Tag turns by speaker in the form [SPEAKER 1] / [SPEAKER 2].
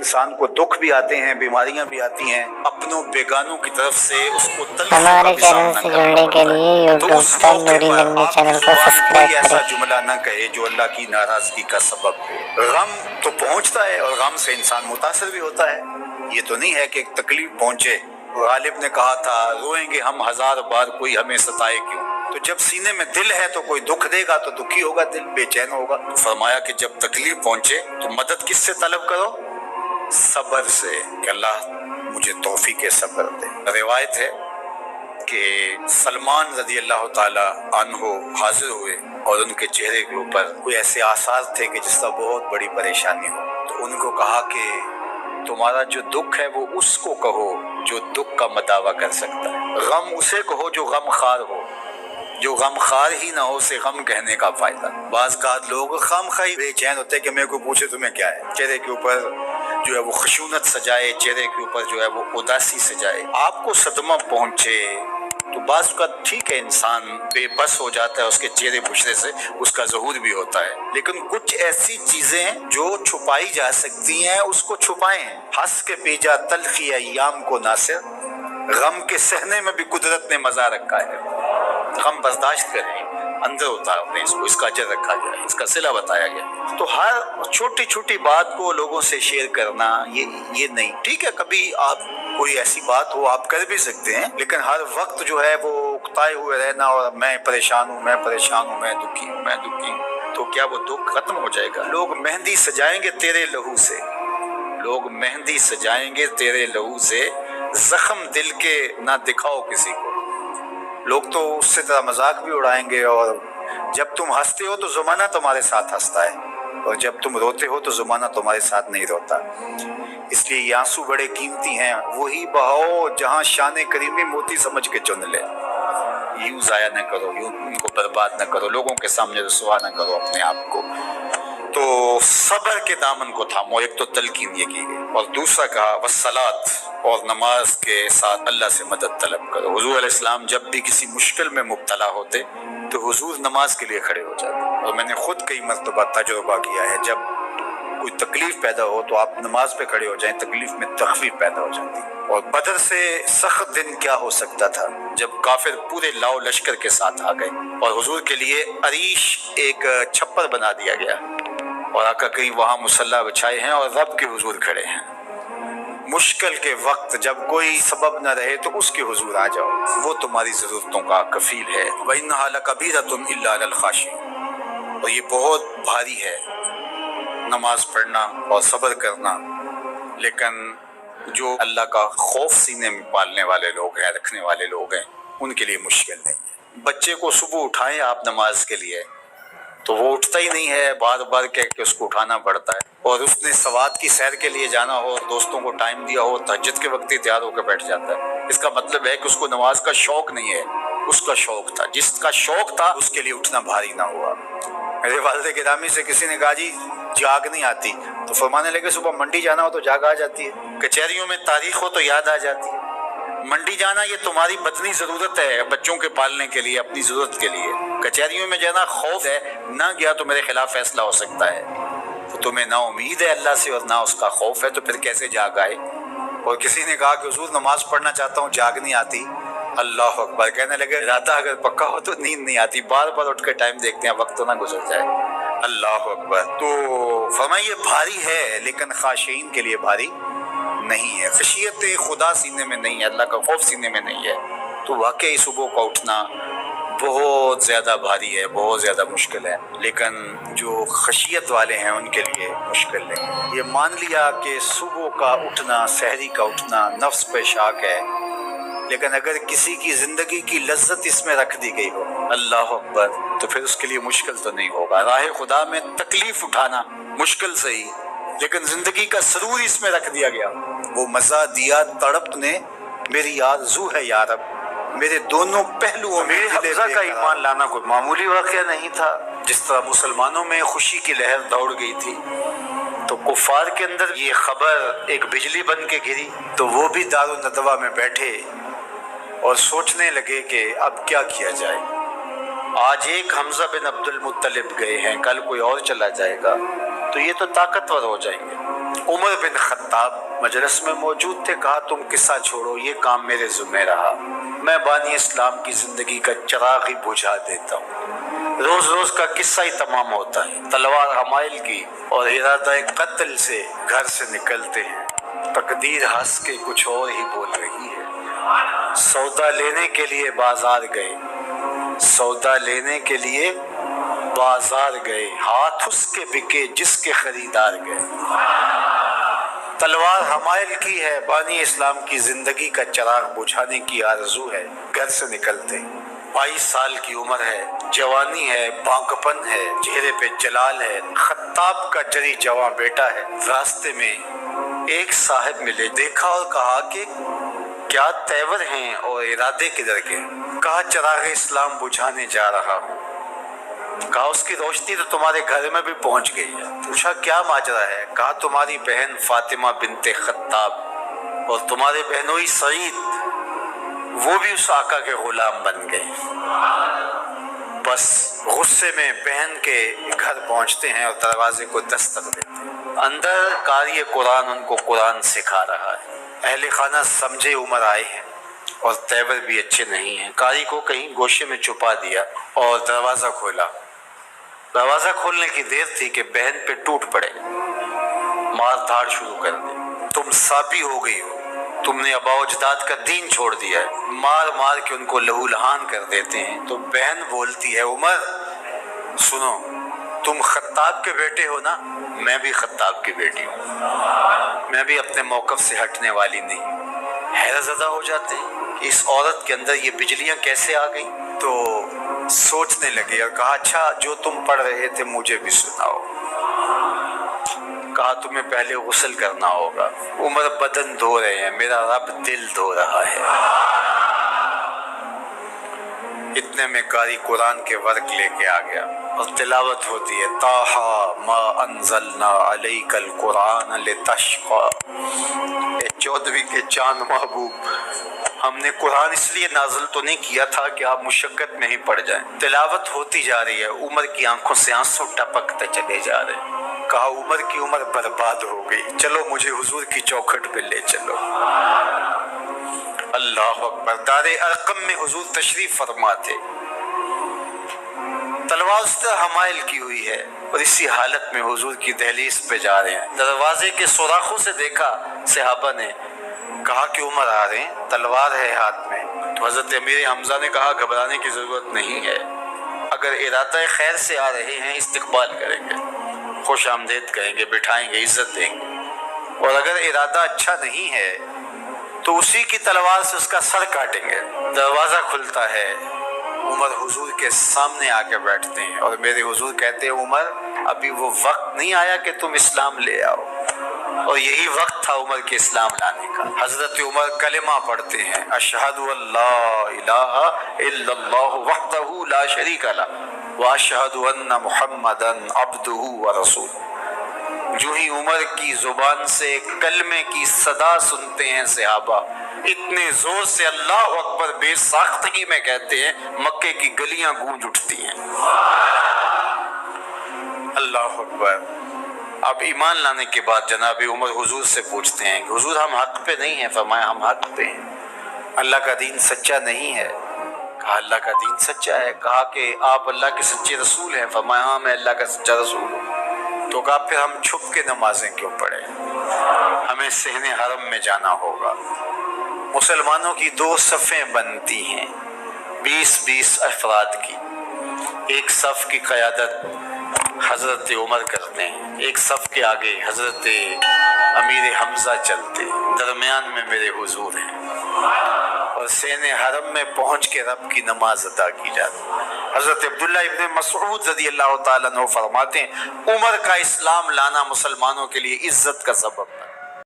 [SPEAKER 1] इंसान को दुख भी आते हैं, बीमारियां भी आती हैं, अपनों बेगानों की तरफ से उसको
[SPEAKER 2] हमारे चैनल से जुड़ने के लिए यूट्यूब पर नूरी नगमी चैनल को सब्सक्राइब
[SPEAKER 1] कोई ऐसा
[SPEAKER 2] करें।
[SPEAKER 1] जुमला न कहे जो अल्लाह की नाराजगी का सबब हो। गम तो पहुंचता है और गम से इंसान मुतासर भी होता है। ये तो नहीं है कि एक तकलीफ पहुंचे। गालिब ने कहा था, रोएंगे हम 1000 बार कोई हमें सताए क्यों। तो जब सीने में दिल है तो कोई दुख देगा तो दुखी होगा, दिल बेचैन होगा। तो फरमाया कि जब तकलीफ पहुंचे तो मदद किससे तलब करो? सब्र से, कि अल्लाह मुझे तौफीक सब्र दे। रिवायत है कि सलमान रजी अल्लाह ताला अन्हो हाजिर हुए और उनके चेहरे के ऊपर कोई ऐसे आसार थे कि जिसका बहुत बड़ी परेशानी हो। तो उनको कहा कि तुम्हारा जो दुख है वो उसको कहो जो दुख का मदावा कर सकता है, गम उसे कहो जो गम खार हो, जो गम खार ही ना हो उसे गम कहने का फायदा। बाज का लोग खामखाई बेचैन होते हैं कि मेरे को पूछे तुम्हें क्या है। चेहरे के ऊपर जो है वो खशूनत सजाए, चेहरे के ऊपर जो है वो उदासी सजाए। आपको सदमा पहुंचे तो बाज का ठीक है, इंसान बेबस हो जाता है, उसके चेहरे बुशरे से उसका ज़हूर भी होता है। लेकिन कुछ ऐसी चीजें जो छुपाई जा सकती हैं उसको छुपाएं। हंस के पीजा तलखी अय्याम को नासिर, गम के सहने में भी कुदरत ने मजा रखा है। गम बर्दाश्त करें, अंदर उतारो अपने इसको, इसका अजर रखा गया है, इसका सिला बताया गया। तो हर छोटी छोटी बात को लोगों से शेयर करना ये नहीं ठीक है। कभी आप कोई ऐसी बात हो आप कर भी सकते हैं, लेकिन हर वक्त जो है वो उकताए हुए रहना और मैं परेशान हूँ, मैं परेशान हूँ, मैं दुखी हूँ, मैं दुखी हूँ, तो क्या वो दुख खत्म हो जाएगा? लोग मेहंदी सजाएंगे तेरे लहू से, लोग मेहंदी सजाएंगे तेरे लहू से, जख्म दिल के ना दिखाओ किसी को। लोग तो उससे तरह मजाक भी उड़ाएंगे और जब तुम हंसते हो तो ज़माना तुम्हारे साथ हंसता है और जब तुम रोते हो तो ज़माना तुम्हारे साथ नहीं रोता। इसलिए ये आंसू बड़े कीमती हैं, वही बहाओ जहां शान करीमी मोती समझ के चुन ले। यूं जाया न करो, यूं उनको बर्बाद न करो, लोगों के सामने रुसवा न करो अपने आप को। तो सब्र के दामन को थामो, एक तो तलकीन ये की गई, और दूसरा कहा वस्सलात, और नमाज के साथ अल्लाह से मदद तलब करो। हुजूर अलैहिस्सलाम जब भी किसी मुश्किल में मुब्तला होते तो हुजूर नमाज के लिए खड़े हो जाते, और मैंने खुद कई मरतबा तजुर्बा किया है, जब कोई तकलीफ पैदा हो तो आप नमाज पे खड़े हो जाएं, तकलीफ में तखफीफ पैदा हो जाती। और बदर से सख्त दिन क्या हो सकता था जब काफिर पूरे लाओ लश्कर के साथ आ गए और हुजूर के लिए अरीश एक छप्पर बना दिया गया और आका कहीं वहां मुसल्ला बिछाए हैं और रब के हुजूर खड़े हैं। मुश्किल के वक्त जब कोई सबब न रहे तो उसके हुजूर आ जाओ, वो तुम्हारी जरूरतों का कफील है। वइन्नहा लकबीरतुन इल्ला अलल खाशिईन, और ये बहुत भारी है नमाज पढ़ना और सब्र करना, लेकिन जो अल्लाह का खौफ सीने में पालने वाले लोग हैं, रखने वाले लोग हैं, उनके लिए मुश्किल नहीं है। बच्चे को सुबह उठाएं आप नमाज के लिए तो वो उठता ही नहीं है, बार बार कह के उसको उठाना पड़ता है। और उसने सवात की सैर के लिए जाना हो और दोस्तों को टाइम दिया हो, तहज्जुद के वक्त ही तैयार होकर बैठ जाता है। इसका मतलब है कि उसको नमाज का शौक नहीं है, उसका शौक था, जिसका शौक था उसके लिए उठना भारी ना हुआ। मेरे वालिद गिरामी से किसी ने कहा जी जाग नहीं आती, तो फरमाने लगे सुबह मंडी जाना हो तो जाग आ जाती है, कचहरियों में तारीख हो तो याद आ जाती है। मंडी जाना ये तुम्हारी बदनी जरूरत है बच्चों के पालने के लिए, अपनी जरूरत के लिए। कचहरियों में जाना खौफ है, ना गया तो मेरे खिलाफ फैसला हो सकता है। तो तुम्हें ना उम्मीद है अल्लाह से और ना उसका खौफ है, तो फिर कैसे जाग आए? और किसी ने कहा कि हुजूर नमाज पढ़ना चाहता हूँ, जाग नहीं आती। अल्लाह अकबर, कहने लगे इरादा अगर पक्का हो तो नींद नहीं आती, बार बार उठ कर टाइम देखते हैं, वक्त तो ना गुजर जाए। अल्लाह अकबर। तो फरमाइए भारी है लेकिन खाशीन के लिए भारी नहीं है। खशियत खुदा सीने में नहीं है, अल्लाह का खौफ सीने में नहीं है, तो वाकई सुबह का उठना बहुत ज़्यादा भारी है, बहुत ज़्यादा मुश्किल है। लेकिन जो खशियत वाले हैं उनके लिए मुश्किल नहीं। ये मान लिया कि सुबह का उठना, सहरी का उठना नफ्स पे शाक है, लेकिन अगर किसी की ज़िंदगी की लज्जत इसमें रख दी गई हो, अल्लाह अकबर, तो फिर उसके लिए मुश्किल तो नहीं होगा। राह खुदा में तकलीफ उठाना मुश्किल सही, लेकिन ज़िंदगी का सरूर इसमें रख दिया गया। वो मज़ा दिया तड़प ने मेरी आरज़ू है या रब, मेरे दोनों पहलुओं में हमज़ा का ईमान लाना कोई मामूली वाक़या नहीं था। जिस तरह मुसलमानों में खुशी की लहर दौड़ गई थी, तो कुफार के अंदर ये खबर एक बिजली बन के गिरी, तो वो भी दारुन नदवा में बैठे और सोचने लगे कि अब क्या किया जाए। आज एक हमज़ा बिन अब्दुल मुत्तलिब गए हैं, कल कोई और चला जाएगा, तो ये तो ताकतवर हो जाएंगे। उमर बिन खत्ताब मजलिस में मौजूद थे। कहा तुम किस्सा छोड़ो, ये काम मेरे ज़िम्मे रहा, मैं बानी इस्लाम की ज़िंदगी का चिराग ही बुझा देता हूँ। रोज़ रोज़ का किस्सा ही तमाम होता है। तलवार हमाइल की और इरादा कत्ल से घर से निकलते हैं, तकदीर हंस के कुछ और ही बोल रही है। सौदा लेने के लिए बाजार गए, सौदा लेने के लिए बाजार गए, हाथ उसके बिके जिसके खरीदार गए। तलवार हमाइल की है, बानी इस्लाम की जिंदगी का चिराग बुझाने की आरज़ू है। घर से निकलते 22 साल की उम्र है, जवानी है, बांकपन है, चेहरे पे जलाल है। खत्ताब का जरी जवां बेटा है। रास्ते में एक साहब मिले, देखा और कहा कि क्या तेवर हैं और इरादे किधर के? कहा चिराग इस्लाम बुझाने जा रहा हूँ। कहा उसकी रोशनी तो तुम्हारे घर में भी पहुंच गई है। पूछा क्या माजरा है? कहा तुम्हारी बहन फातिमा बिनते खत्ताब और तुम्हारे बहनोई सईद, वो भी उस आका के गुलाम बन गए। बस गुस्से में बहन के घर पहुंचते हैं और दरवाजे को दस्तक देते हैं। अंदर कारी कुरान उनको कुरान सिखा रहा है। अहले खाना समझे उमर आए हैं और तेवर भी अच्छे नहीं हैं। कारी को कहीं गोशे में छुपा दिया और दरवाज़ा खोला। दरवाज़ा खोलने की देर थी कि बहन पे टूट पड़े, मार धाड़ शुरू कर दी। तुम साबी हो गई हो, तुमने अबाउजदाद का दीन छोड़ दिया है। मार मार के उनको लहूलहान कर देते हैं। तो बहन बोलती है उमर सुनो, तुम खत्ताब के बेटे हो ना, मैं भी खत्ताब की बेटी हूँ, मैं भी अपने मौक़िफ़ से हटने वाली नहीं। हैरतज़दा हो जाते हैं कि इस औरत के अंदर ये बिजलियाँ कैसे आ गई। तो सोचने लगे और कहा अच्छा जो तुम पढ़ रहे थे मुझे भी सुनाओ। कहा तुम्हें पहले गुस्ल करना होगा। उमर बदन धो रहे हैं, मेरा रब दिल धो रहा है। इतने में कारी कुरान के वर्क लेके आ गया और तिलावत होती है ताहा मा अंज़लना अलैकल कुरान लितश्क़ा। 14वीं के चांद महबूब, हमने कुरान इसलिए नाज़िल तो नहीं किया था कि आप मुशक्क़त में ही पड़ जाएं। तिलावत होती जा रही है, उमर की आंखों से आंसू टपकते चले जा रहे हैं। कहा उमर की उम्र बर्बाद हो गई, चलो मुझे हुजूर की चौखट पे ले चलो। अल्लाह अकबर। दारे अरकम में हुजूर तशरीफ फरमा थे। तलवार उस हमाइल की हुई है और इसी हालत में हुजूर की दहलीज पे जा रहे हैं। दरवाजे के सुराखों से देखा सहाबा ने, कहा कि उमर आ रहे हैं, तलवार है हाथ में। तो हजरत अमीर हमजा ने कहा घबराने की जरूरत नहीं है, अगर इरादा खैर से आ रहे हैं इस्तकबाल करेंगे, खुश आमदेद कहेंगे, बिठाएंगे, इज्जत देंगे। और अगर इरादा अच्छा नहीं है तो उसी की तलवार से उसका सर काटेंगे। दरवाज़ा खुलता है, उमर हुजूर के सामने आके बैठते हैं और मेरे हुजूर कहते हैं उमर अभी वो वक्त नहीं आया कि तुम इस्लाम ले आओ। और यही वक्त था उमर के इस्लाम लाने का। हजरत उमर कलिमा पढ़ते हैं अशहदु अल्ला इलाहा इल्लल्लाहु वहदहु ला शरीका लहु व अशहदु अन्ना मुहम्मदन अब्दुहु व रसूलुहु। जो ही उमर की जुबान से कलमे की सदा सुनते हैं सहाबा, इतने जोर से अल्लाह अकबर बेसाख्तगी में कहते हैं मक्के की गलियां गूंज उठती हैं। अल्लाह अकबर। अब ईमान लाने के बाद जनाब उमर हुजूर से पूछते हैं हुजूर हम हक पे नहीं हैं? फरमाया हम हक पे हैं। अल्लाह का दीन सच्चा नहीं है? कहा अल्लाह का दीन सच्चा है। कहा कि आप अल्लाह के सच्चे रसूल हैं? फरमाया हाँ मैं अल्लाह का सच्चा रसूल हूँ। तो कहा फिर हम छुप के नमाजें क्यों पढ़े? हमें सहने हरम में जाना होगा। मुसलमानों की 2 सफ़ें बनती हैं, 20-20 अफराद की। एक सफ़ की क़यादत हज़रत उमर करते हैं, एक सफ़ के आगे हज़रत अमीर हमज़ा चलते, दरमियान में मेरे हुजूर हैं और सहने हरम में पहुँच के रब की नमाज अदा की जाती है। हज़रत अब्दुल्ला इब्न मसऊद रज़ियल्लाहु ताला अन्हु फरमाते हैं उमर का इस्लाम लाना मुसलमानों के लिए इज्जत का सबब है।